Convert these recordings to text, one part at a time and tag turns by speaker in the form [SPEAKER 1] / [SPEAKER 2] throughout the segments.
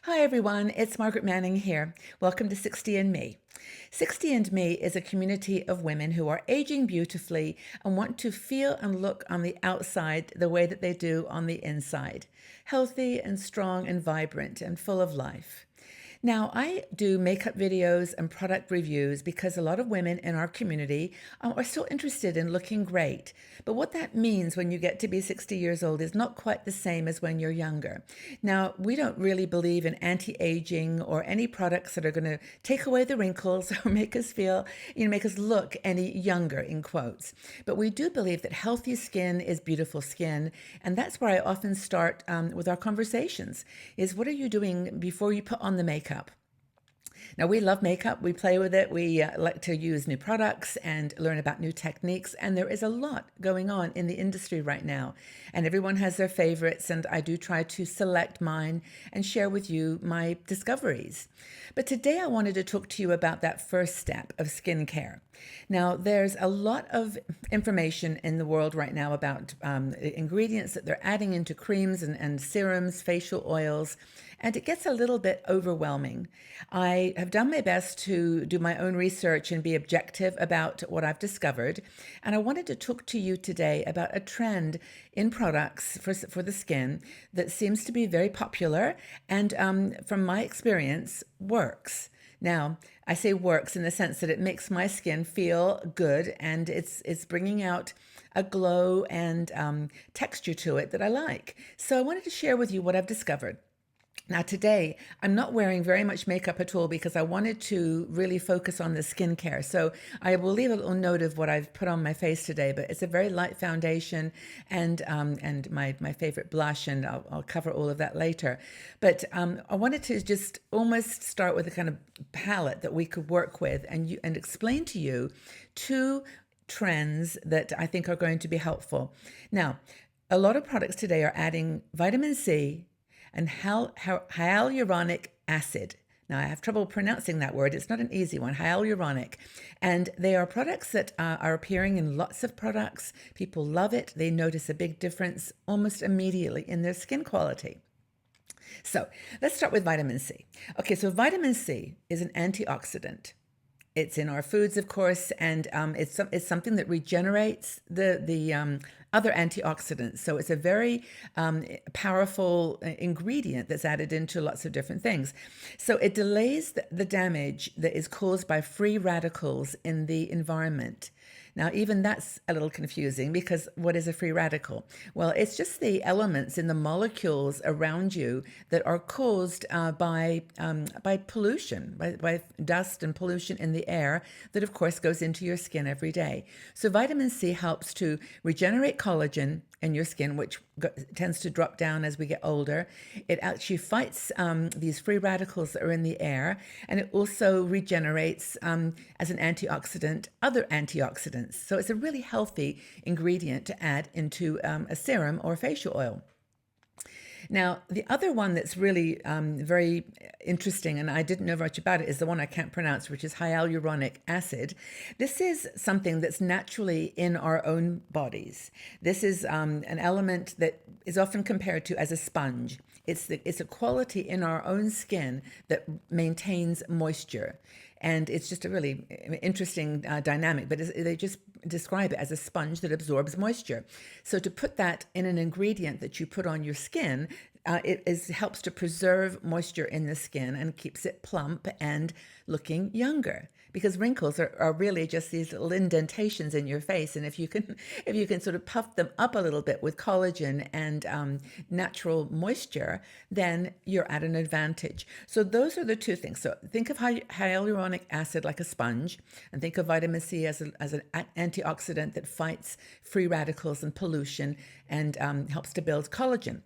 [SPEAKER 1] Hi everyone, it's Margaret Manning here. Welcome to 60 and Me. 60 and Me is a community of women who are aging beautifully and want to feel and look on the outside the way that they do on the inside. Healthy and strong and vibrant and full of life. Now, I do makeup videos and product reviews because a lot of women in our community are still interested in looking great. But what that means when you get to be 60 years old is not quite the same as when you're younger. Now, we don't really believe in anti-aging or any products that are going to take away the wrinkles or make us feel, make us look any younger, in quotes. But we do believe that healthy skin is beautiful skin. And that's where I often start with our conversations is what are you doing before you put on the makeup? Now, we love makeup. We play with it. We like to use new products and learn about new techniques. And there is a lot going on in the industry right now. And everyone has their favorites. And I do try to select mine and share with you my discoveries. But today I wanted to talk to you about that first step of skincare. Now, there's a lot of information in the world right now about ingredients that they're adding into creams and serums, facial oils, and it gets a little bit overwhelming. I have done my best to do my own research and be objective about what I've discovered, and I wanted to talk to you today about a trend in products for the skin that seems to be very popular and, from my experience, works. Now, I say works in the sense that it makes my skin feel good and it's bringing out a glow and texture to it that I like. So I wanted to share with you what I've discovered. Now today, I'm not wearing very much makeup at all because I wanted to really focus on the skincare. So I will leave a little note of what I've put on my face today, but it's a very light foundation and my favorite blush, and I'll cover all of that later. But I wanted to just almost start with a kind of palette that we could work with and explain to you two trends that I think are going to be helpful. Now, a lot of products today are adding vitamin C and hyaluronic acid. Now, I have trouble pronouncing that word. It's not an easy one, hyaluronic. And they are products that are appearing in lots of products. People love it. They notice a big difference almost immediately in their skin quality. So let's start with vitamin C. Okay, so vitamin C is an antioxidant. It's in our foods, of course, and it's something that regenerates the other antioxidants. So it's a very powerful ingredient that's added into lots of different things. So it delays the damage that is caused by free radicals in the environment. Now, even that's a little confusing because what is a free radical? Well, it's just the elements in the molecules around you that are caused by pollution, by dust and pollution in the air that, of course, goes into your skin every day. So vitamin C helps to regenerate collagen in your skin, which tends to drop down as we get older. It actually fights these free radicals that are in the air, and it also regenerates as an antioxidant other antioxidants. So it's a really healthy ingredient to add into a serum or facial oil. Now, the other one that's really very interesting, and I didn't know much about it, is the one I can't pronounce, which is hyaluronic acid. This is something that's naturally in our own bodies. This is an element that is often compared to as a sponge. It's a quality in our own skin that maintains moisture. And it's just a really interesting dynamic, but they just describe it as a sponge that absorbs moisture. So to put that in an ingredient that you put on your skin, it helps to preserve moisture in the skin and keeps it plump and looking younger. Because wrinkles are really just these little indentations in your face, and if you can sort of puff them up a little bit with collagen and natural moisture, then you're at an advantage. So those are the two things. So think of hyaluronic acid like a sponge, and think of vitamin C as an antioxidant that fights free radicals and pollution and helps to build collagen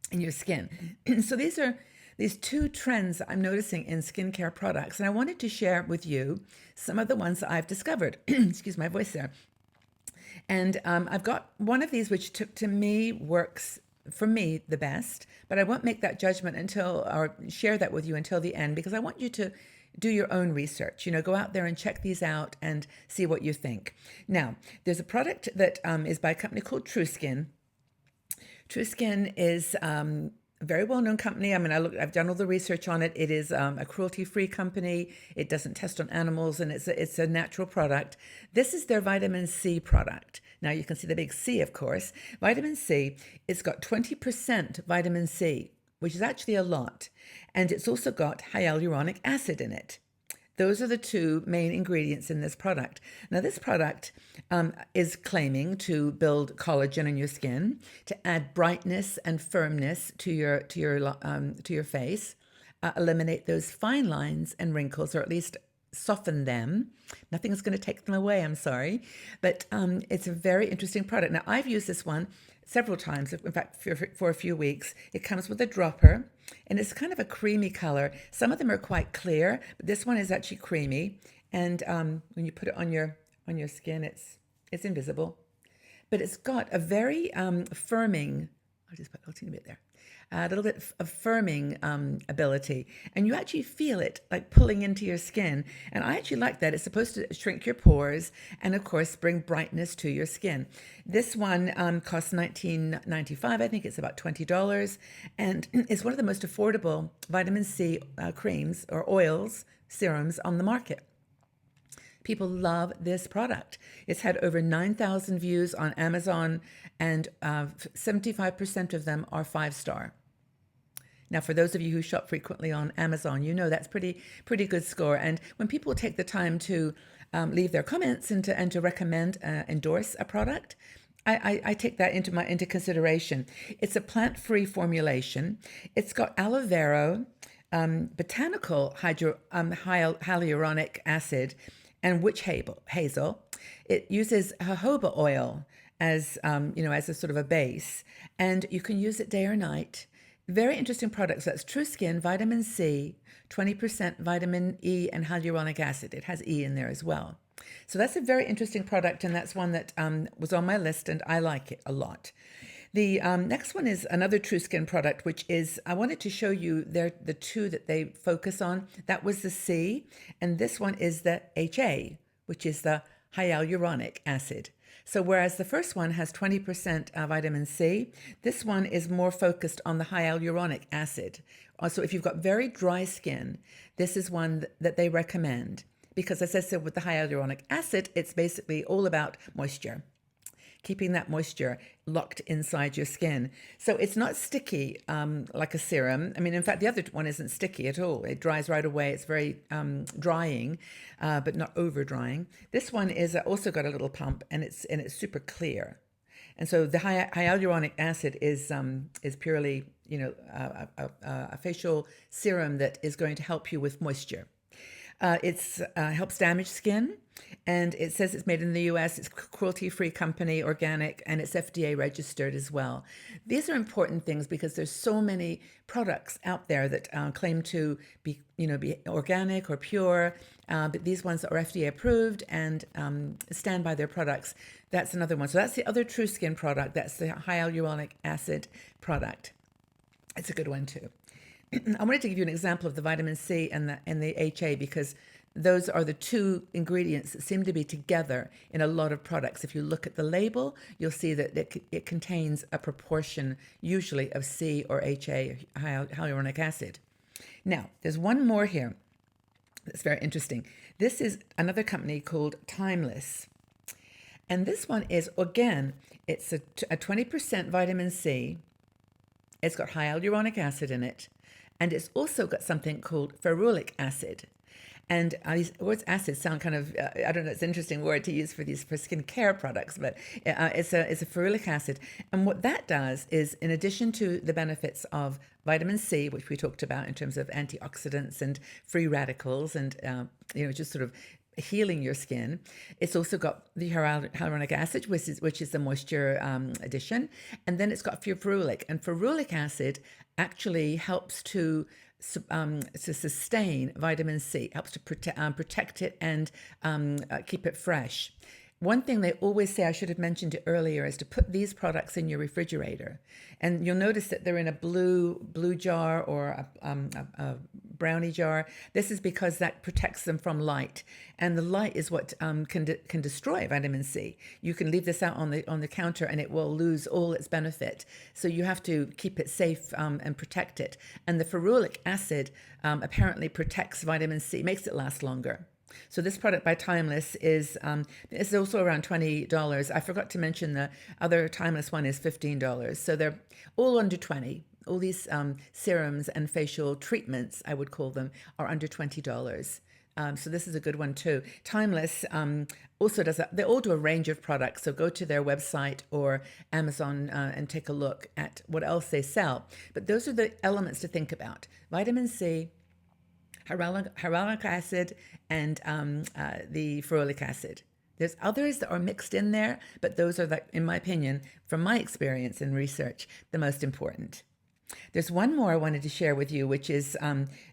[SPEAKER 1] in your skin. So these are these two trends I'm noticing in skincare products, and I wanted to share with you some of the ones that I've discovered. Excuse my voice there. And I've got one of these which to me works for me the best, but I won't make that judgment or share that with you until the end because I want you to do your own research. Go out there and check these out and see what you think. Now, there's a product that is by a company called TrueSkin. TrueSkin is A very well-known company. I mean, I've done all the research on it. It is a cruelty-free company. It doesn't test on animals, and it's a natural product. This is their vitamin C product. Now you can see the big C, of course. Vitamin C, it's got 20% vitamin C, which is actually a lot, and it's also got hyaluronic acid in it. Those are the two main ingredients in this product. Now, this product is claiming to build collagen in your skin, to add brightness and firmness to your face, eliminate those fine lines and wrinkles, or at least soften them. Nothing's going to take them away, I'm sorry. But it's a very interesting product. Now, I've used this one several times, in fact, for a few weeks. It comes with a dropper, and it's kind of a creamy color. Some of them are quite clear, but this one is actually creamy. And when you put it on your skin, it's invisible. But it's got a very firming, I'll just put a little bit there, a little bit of firming ability. And you actually feel it like pulling into your skin. And I actually like that. It's supposed to shrink your pores and, of course, bring brightness to your skin. This one costs $19.95. I think it's about $20. And it's one of the most affordable vitamin C creams or oils, serums on the market. People love this product. It's had over 9,000 views on Amazon, and 75% of them are 5-star. Now, for those of you who shop frequently on Amazon, you know that's pretty good score. And when people take the time to leave their comments and to recommend, endorse a product, I take that into consideration. It's a plant-free formulation. It's got aloe vera, botanical hyaluronic acid, and witch hazel. It uses jojoba oil as as a sort of a base, and you can use it day or night. Very interesting products. That's True Skin, vitamin C, 20% vitamin E, and hyaluronic acid. It has E in there as well. So that's a very interesting product, and that's one that was on my list, and I like it a lot. The next one is another True Skin product, which is, I wanted to show you the two that they focus on. That was the C, and this one is the HA, which is the hyaluronic acid. So whereas the first one has 20% vitamin C, this one is more focused on the hyaluronic acid. Also, if you've got very dry skin, this is one that they recommend. Because as I said, with the hyaluronic acid, it's basically all about moisture, keeping that moisture locked inside your skin. So it's not sticky like a serum. I mean, in fact, the other one isn't sticky at all. It dries right away. It's very drying, but not over drying. This one is also got a little pump, and it's super clear. And so the hyaluronic acid is purely, a facial serum that is going to help you with moisture. It helps damaged skin, and it says it's made in the US. It's cruelty-free company, organic, and it's FDA registered as well. These are important things because there's so many products out there that claim to be organic or pure, but these ones are FDA approved and stand by their products. That's another one. So that's the other True Skin product. That's the hyaluronic acid product. It's a good one too. I wanted to give you an example of the vitamin C and the HA because those are the two ingredients that seem to be together in a lot of products. If you look at the label, you'll see that it contains a proportion usually of C or HA, hyaluronic acid. Now, there's one more here that's very interesting. This is another company called Timeless. And this one is, again, it's a 20% vitamin C. It's got hyaluronic acid in it. And it's also got something called ferulic acid. And these words acid sound kind of, I don't know, it's an interesting word to use for skincare products, but it's a ferulic acid. And what that does is, in addition to the benefits of vitamin C, which we talked about in terms of antioxidants and free radicals and, just sort of healing your skin. It's also got the hyaluronic acid, which is the moisture addition. And then it's got ferulic. And ferulic acid actually helps to sustain vitamin C, helps to protect it and keep it fresh. One thing they always say, I should have mentioned it earlier, is to put these products in your refrigerator. And you'll notice that they're in a blue jar or a brownie jar. This is because that protects them from light, and the light is what can destroy vitamin C. You can leave this out on the counter, and it will lose all its benefit. So you have to keep it safe and protect it. And the ferulic acid apparently protects vitamin C, makes it last longer. So this product by Timeless is also around $20. I forgot to mention the other Timeless one is $15. So they're all under 20. All these serums and facial treatments, I would call them, are under $20. So this is a good one too. Timeless also does that. They all do a range of products. So go to their website or Amazon and take a look at what else they sell. But those are the elements to think about: vitamin C, hyaluronic acid, and the ferulic acid. There's others that are mixed in there, but those are, in my opinion, from my experience and research, the most important. There's one more I wanted to share with you, which is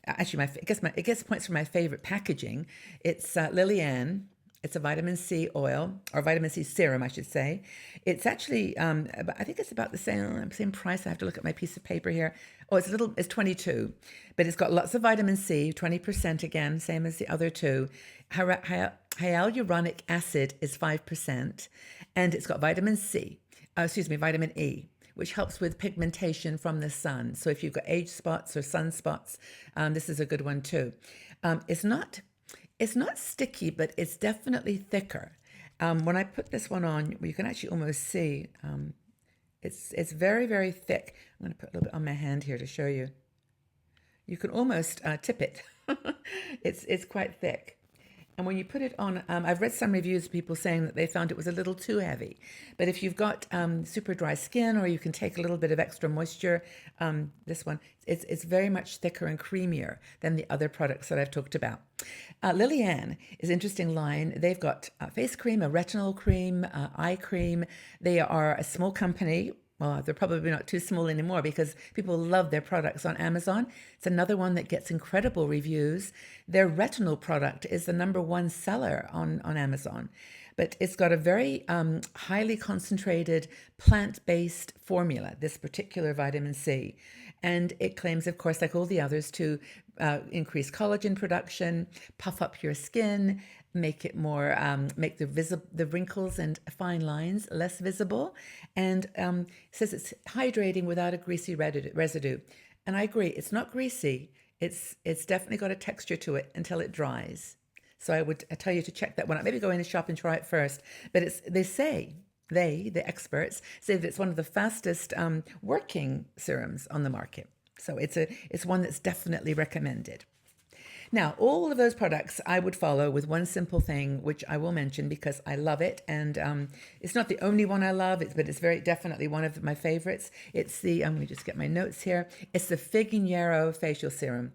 [SPEAKER 1] actually it gets points for my favorite packaging. It's Liliane. It's a vitamin C oil, or vitamin C serum, I should say. It's actually, I think it's about the same price. I have to look at my piece of paper here. Oh, it's 22, but it's got lots of vitamin C, 20% again, same as the other two. Hyaluronic acid is 5%, and it's got vitamin E, which helps with pigmentation from the sun. So if you've got age spots or sunspots, this is a good one too. It's not sticky, but it's definitely thicker. When I put this one on, you can actually almost see it's very, very thick. I'm going to put a little bit on my hand here to show you. You can almost tip it. It's quite thick. And when you put it on, I've read some reviews of people saying that they found it was a little too heavy. But if you've got super dry skin, or you can take a little bit of extra moisture, this one, it's very much thicker and creamier than the other products that I've talked about. Liliane is an interesting line. They've got a face cream, a retinol cream, eye cream. They are a small company. Well, they're probably not too small anymore because people love their products on Amazon. It's another one that gets incredible reviews. Their retinol product is the #1 seller on Amazon. But it's got a very highly concentrated plant-based formula, this particular vitamin C. And it claims, of course, like all the others, to increase collagen production, puff up your skin, make it more, make the wrinkles and fine lines less visible, and says it's hydrating without a greasy residue. And I agree, it's not greasy. It's definitely got a texture to it until it dries. So I tell you to check that one out. Maybe go in the shop and try it first. But the experts say that it's one of the fastest working serums on the market. So it's one that's definitely recommended. Now, all of those products I would follow with one simple thing, which I will mention because I love it. And it's not the only one I love, but it's very definitely one of my favorites. It's let me just get my notes here. It's the Fig and Yarrow facial serum.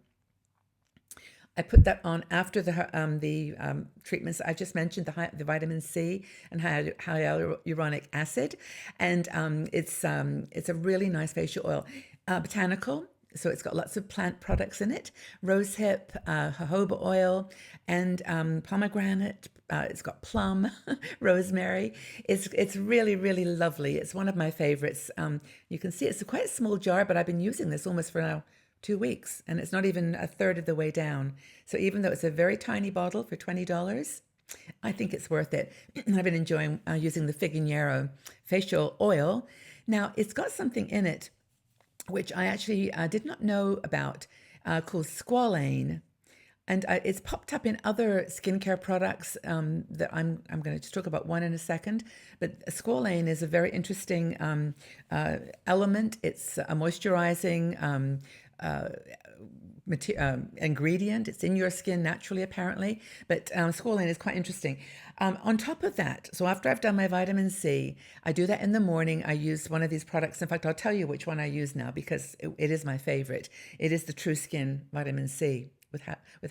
[SPEAKER 1] I put that on after the treatments I just mentioned, the vitamin C and hyaluronic acid, and it's a really nice facial oil, botanical. So it's got lots of plant products in it: rosehip, jojoba oil, and pomegranate. It's got plum, rosemary. It's really, really lovely. It's one of my favorites. You can see it's quite a small jar, but I've been using this almost for now 2 weeks, and it's not even a third of the way down. So even though it's a very tiny bottle for $20, I think it's worth it. I've been enjoying using the Fig and Yarrow facial oil. Now, it's got something in it which I actually did not know about, called squalane. And it's popped up in other skincare products that I'm going to just talk about one in a second. But squalane is a very interesting element. It's a moisturizing ingredient. It's in your skin naturally, apparently. But squalane is quite interesting. On top of that, so after I've done my vitamin C, I do that in the morning. I use one of these products. In fact, I'll tell you which one I use now because it is my favorite. It is the True Skin vitamin C with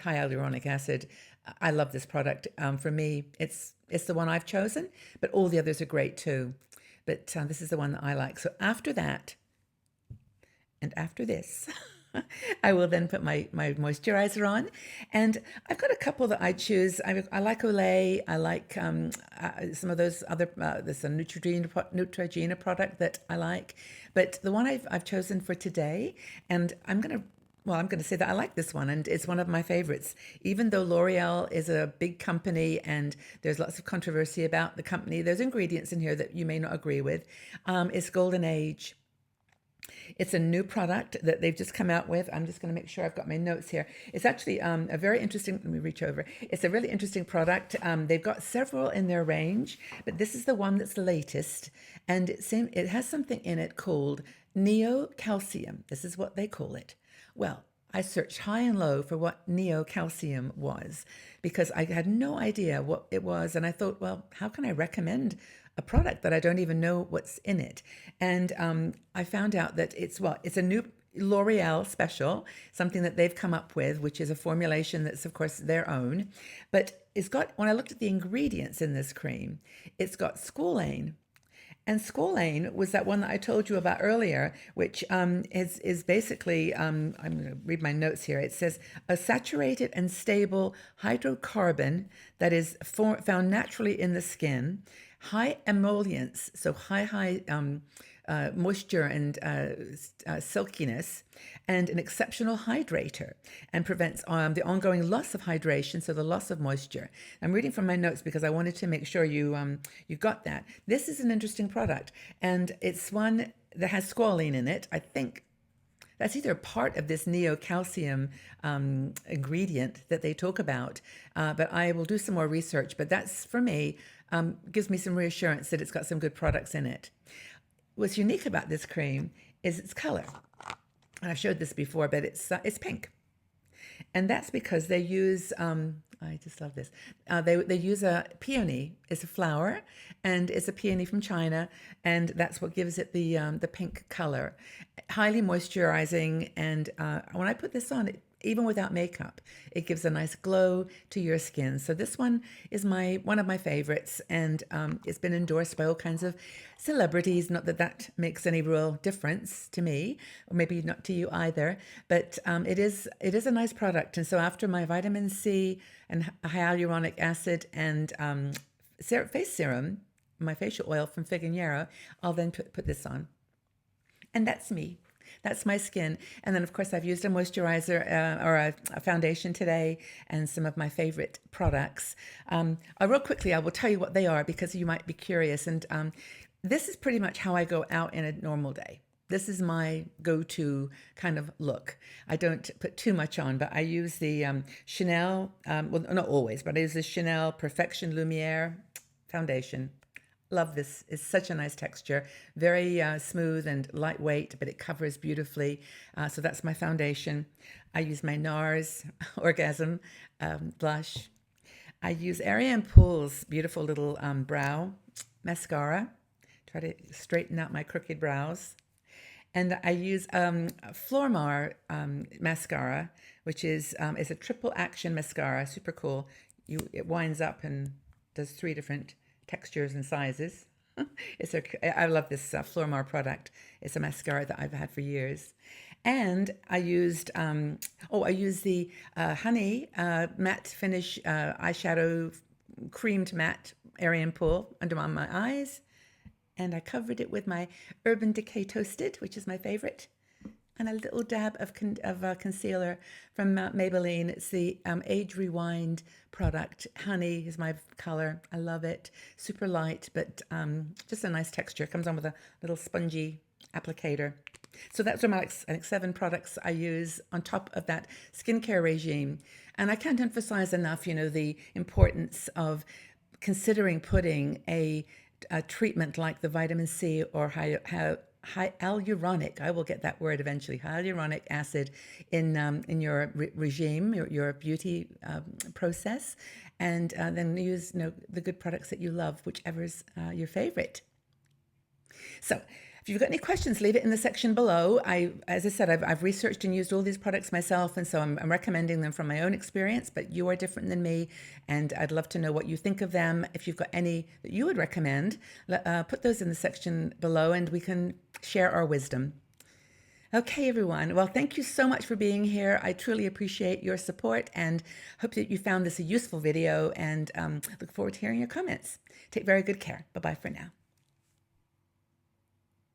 [SPEAKER 1] hyaluronic acid. I love this product. For me, it's the one I've chosen, but all the others are great too. But this is the one that I like. So after that, and after this, I will then put my moisturizer on. And I've got a couple that I choose. I like Olay. I like some of those other, there's a Neutrogena product that I like. But the one I've chosen for today, and I'm going to Well, I'm going to say that I like this one, and it's one of my favorites. Even though L'Oreal is a big company and there's lots of controversy about the company, there's ingredients in here that you may not agree with. It's Golden Age. It's a new product that they've just come out with. I'm just going to make sure I've got my notes here. It's actually a very interesting, let me reach over. It's a really interesting product. They've got several in their range, but this is the one that's the latest. And it has something in it called neocalcium. This is what they call it. Well, I searched high and low for what neocalcium was because I had no idea what it was. And I thought, well, how can I recommend a product that I don't even know what's in it? And I found out that it's a new L'Oreal special, something that they've come up with, which is a formulation that's, of course, their own. But when I looked at the ingredients in this cream, it's got squalane. And squalane was that one that I told you about earlier, which is basically, I'm going to read my notes here. It says, a saturated and stable hydrocarbon that is found naturally in the skin, high emollients, so high moisture and silkiness, and an exceptional hydrator, and prevents the ongoing loss of hydration, so the loss of moisture. I'm reading from my notes because I wanted to make sure you got that. This is an interesting product, and it's one that has squalene in it. I think that's either part of this neocalcium ingredient that they talk about, but I will do some more research. But that's, for me, gives me some reassurance that it's got some good products in it. What's unique about this cream is its color. And I've showed this before, but it's pink. And that's because they use, I just love this. They use a peony. It's a flower, and it's a peony from China, and that's what gives it the pink color. Highly moisturizing, and when I put this on, even without makeup, it gives a nice glow to your skin. So this one is one of my favorites, and it's been endorsed by all kinds of celebrities. Not that that makes any real difference to me, or maybe not to you either, but it is a nice product. And so after my vitamin C and hyaluronic acid and face serum, my facial oil from Fig and Yarrow, I'll then put this on. And that's me. That's my skin. And then, of course, I've used a moisturizer or a foundation today and some of my favorite products. Real quickly, I will tell you what they are because you might be curious. And this is pretty much how I go out in a normal day. This is my go-to kind of look. I don't put too much on, but I use the Chanel, well, not always, but I use the Chanel Perfection Lumiere foundation. Love this. It's such a nice texture, very smooth and lightweight, but it covers beautifully. So that's my foundation. I use my NARS Orgasm blush. I use Ariane Poole's beautiful little brow mascara. Try to straighten out my crooked brows. And I use Flormar mascara, which is a triple action mascara, super cool. It winds up and does 3 different textures and sizes. I love this Flormar product. It's a mascara that I've had for years. And I used, I use the Honey Matte Finish Eyeshadow Creamed Matte Ariane Poole under my eyes. And I covered it with my Urban Decay Toasted, which is my favorite. And a little dab of concealer from Maybelline. It's the Age Rewind product. Honey is my color. I love it. Super light, but just a nice texture. Comes on with a little spongy applicator. So that's my 7 products I use on top of that skincare regime. And I can't emphasize enough, the importance of considering putting a treatment like the vitamin C or hyaluronic, I will get that word eventually, hyaluronic acid in your regime, your beauty process, and then use the good products that you love, whichever's your favorite. So if you've got any questions, leave it in the section below. As I said, I've researched and used all these products myself, and so I'm recommending them from my own experience, but you are different than me, and I'd love to know what you think of them. If you've got any that you would recommend, put those in the section below, and we can share our wisdom. Okay, everyone. Well, thank you so much for being here. I truly appreciate your support and hope that you found this a useful video, and look forward to hearing your comments. Take very good care. Bye-bye for now.